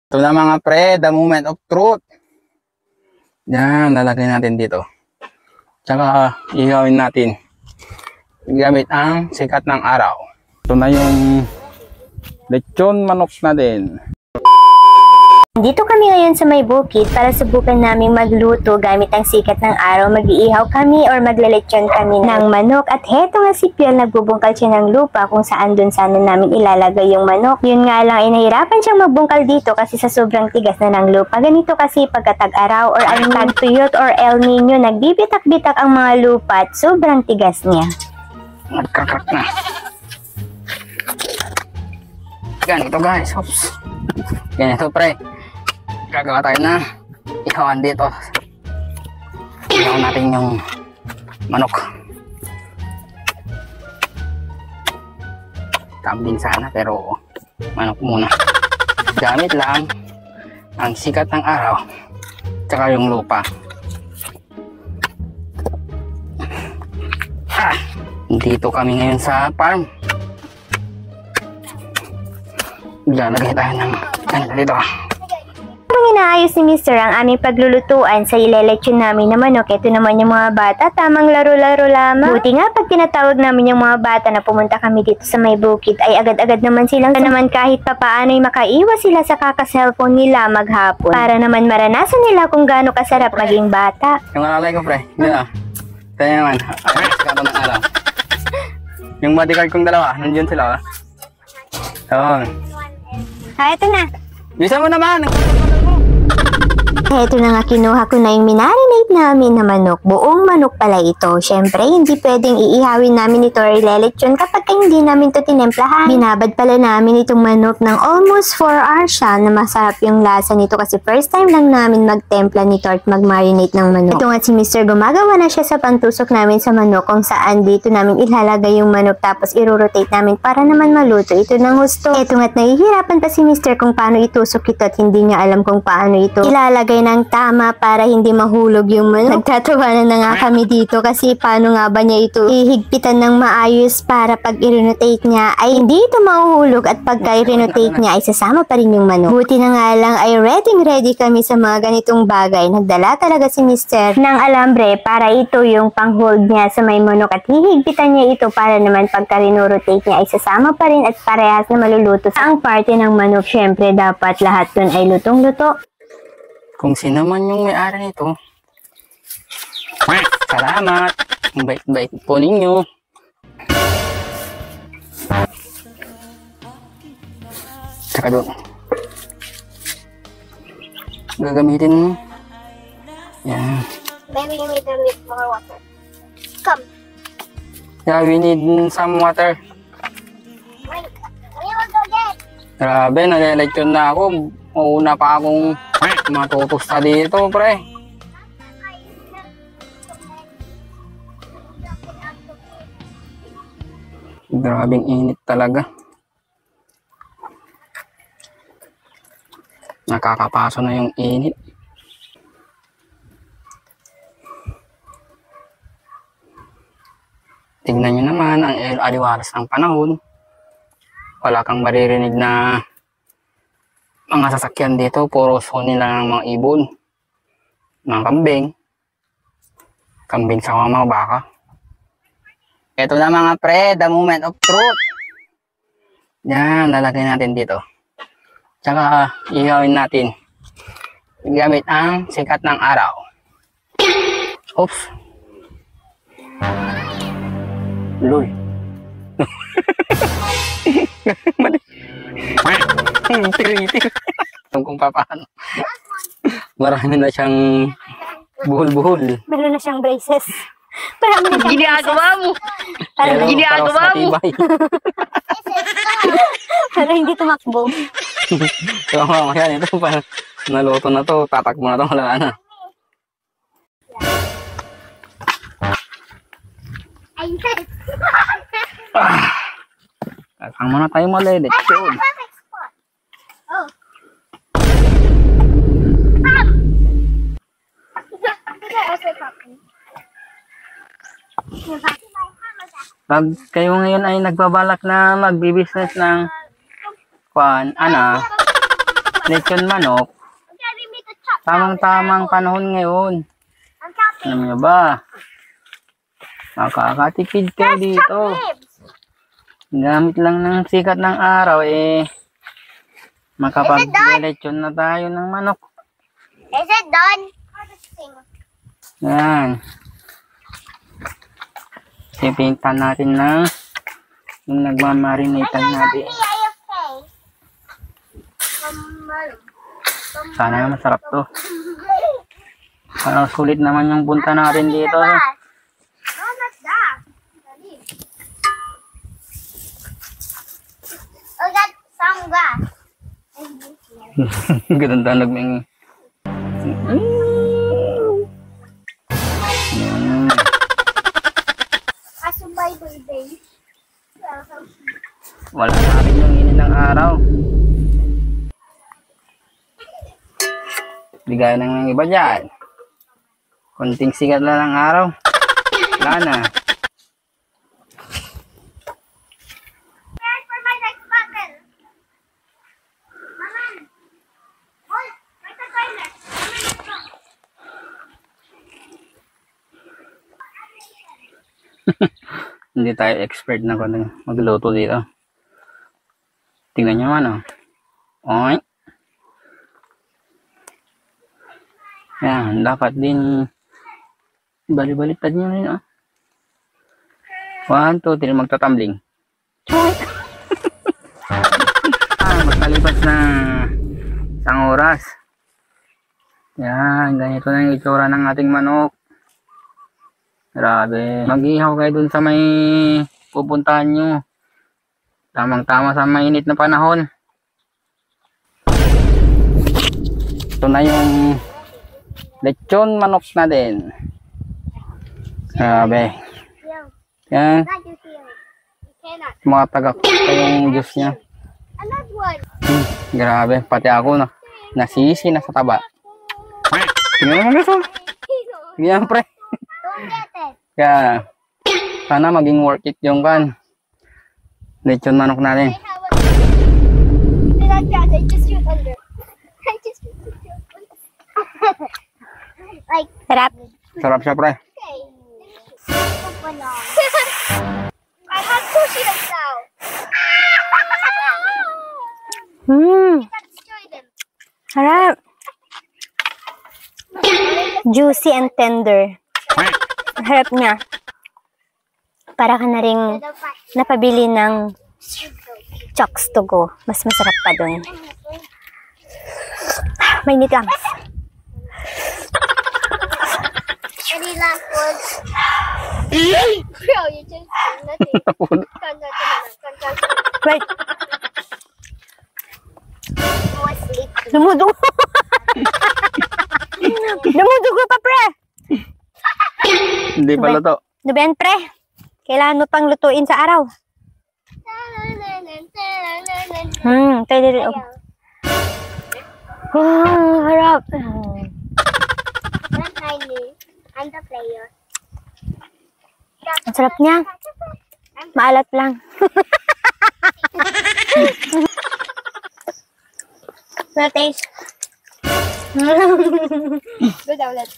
Ito na mga pre, the moment of truth. Yan, lalagay natin dito. Tsaka ihawin natin gamit ang sikat ng araw. Ito na yung lechon manok na din. Dito kami ngayon sa may bukid para subukan naming magluto gamit ang sikat ng araw. Mag-iihaw kami or maglalechon kami ng manok. At heto nga si Piel, nagbubungkal siya ng lupa kung saan dun sana namin ilalagay yung manok. Yun nga lang, nahirapan siyang magbungkal dito kasi sa sobrang tigas na ng lupa. Ganito kasi pagkatag-araw or tag-tuyot or El Nino, nagbibitak-bitak ang mga lupa at sobrang tigas niya. Nagkakak na. Ganito guys, oops. Ganito pre. Gagawa tayo na ihawan dito. Ihawan natin yung manok. Kambing sana pero manok muna. Gamit lang ang sikat ng araw tsaka yung lupa. Dito kami ngayon sa farm. Lalagay tayo ng ganito dito. Habang inaayos ni Mr. ang aming paglulutuan sa ilelechon namin na manok, ito naman yung mga bata, tamang laro-laro lamang. Buti nga pag tinatawag namin yung mga bata na pumunta kami dito sa may bukid, ay agad-agad naman silang naman kahit papaano ay makaiwas sila sa kaka-cellphone nila maghapon. Para naman maranasan nila kung gaano kasarap maging bata. Yung alalay ko pre, hindi na. Tayo naman, sikat ng araw. Yung bodyguard kong dalawa, nandiyan sila. Oo. Ito na. Bisa mo naman. Ito na nga, kinuha ko na yung minarinate namin na manok. Buong manok pala ito. Syempre, hindi pwedeng iihawin namin ito or ilelechon kapag hindi namin ito tinemplahan. Binabad pala namin itong manok ng almost 4 hours siya na masarap yung lasa nito kasi first time lang namin magtempla nito at magmarinate ng manok. Ito nga si Mr. gumagawa na siya sa pantusok namin sa manok kung saan dito namin ilalagay yung manok tapos i-rotate namin para naman maluto ito ng husto. Ito nga't nahihirapan pa si Mr. kung paano itusok ito at hindi niya alam kung paano ito ilalagay ng tama para hindi mahulog yung manok. Nagtatawanan na nga kami dito kasi paano nga ba niya ito ihigpitan ng maayos para pag i-rotate niya ay hindi ito mahuhulog at pagka i-rotate niya ay sasama pa rin yung manok. Buti na nga lang ay ready kami sa mga ganitong bagay. Nagdala talaga si Mr. ng alambre para ito yung pang-hold niya sa may manok at hihigpitan niya ito para naman pagka rin-rotate niya ay sasama pa rin at parehas na maluluto sa ang parte ng manok. Syempre dapat lahat dun ay lutong-luto. Kung sino man yung may-ari nito, salamat. Ang bait-bait po ninyo. Tsaka doon. Gagamitin mo. Yan. Maybe you need a bit more water. Come. Yeah, we need some water. Grabe, nalilechon na ako. Mauna pa akong matutusta dito, pre. Grabing init talaga. Nakakapaso na yung init. Tignan nyo naman ang aliwalas ng panahon. Wala kang maririnig na mga sasakyan dito, puro soni lang ng mga ibon, mga kambing sa mga baka. Ito na mga pre, the moment of truth. Yan, lalagay natin dito. Tsaka ihawin natin gamit ang sikat ng araw. Oops. Luy. Mali. Kung paano. Marami na siyang buhol-buhol. Meron na siyang braces. Marami na siyang ginagawa mo. Ginagawa mo. Pero hindi tumakbo. So mamaya ito pa naluto na to, tatakbo na to, wala na. Saan muna tayo malilit? Oh. Pag kayo ngayon ay nagbabalak na magbi-business ng lechon manok, tamang-tamang panahon ngayon. Alam niyo ba? Makakatipid kayo dito. Gamit lang ng sikat ng araw makapag-lechon na tayo ng manok. Is it done? Yan. Sipintan natin ng yung nagmamarinatan natin. Sana masarap to. Parang sulit naman yung punta natin dito. Oh, got some grass. Ganda nagmingi. Asubay baby. Wala na rin yung init ng araw. Bigay ng iba dyan. Konting sikat lang ng araw. Wala na. For my next button. Mama. Hold. Where's the toilet? Hindi tayo expert na kung magluto dito. Tingnan nyo man, oh. Oy. Yan, dapat din bali-balitad nyo rin, oh. 1, 2, 3, magtatambling. Magkalipas na isang oras. Yan, ganito na yung itsura ng ating manok. Grabe. Mag-ihaw kayo dun sa may pupuntahan nyo. Tamang-tama sa mainit na panahon. Ito na yung lechon manok natin. Grabe. Yan. Mga tagak pa yung juice niya. Grabe. Pati ako nasisi na sa taba. Tingnan mo gusto. Tingnan pre. Kaya sana maging worth it yung lechon manok natin. Sarap. Sarap siya pre. I have sushi now. Sarap. Juicy and tender. Harap niya. Para ka na rin napabili ng Chocks to go. Mas masarap pa dun. Mainit lang. Any last words? Bro, you just nothing. Right. Dumudugo. Dumudugo pa, pre. Hindi pala to. Nuben, pre. Kailangan mo pang lutuin sa araw. Pwede rin. Harap. I'm the player. Ang sarap niya. Maalat lang. Na taste. Good outlet.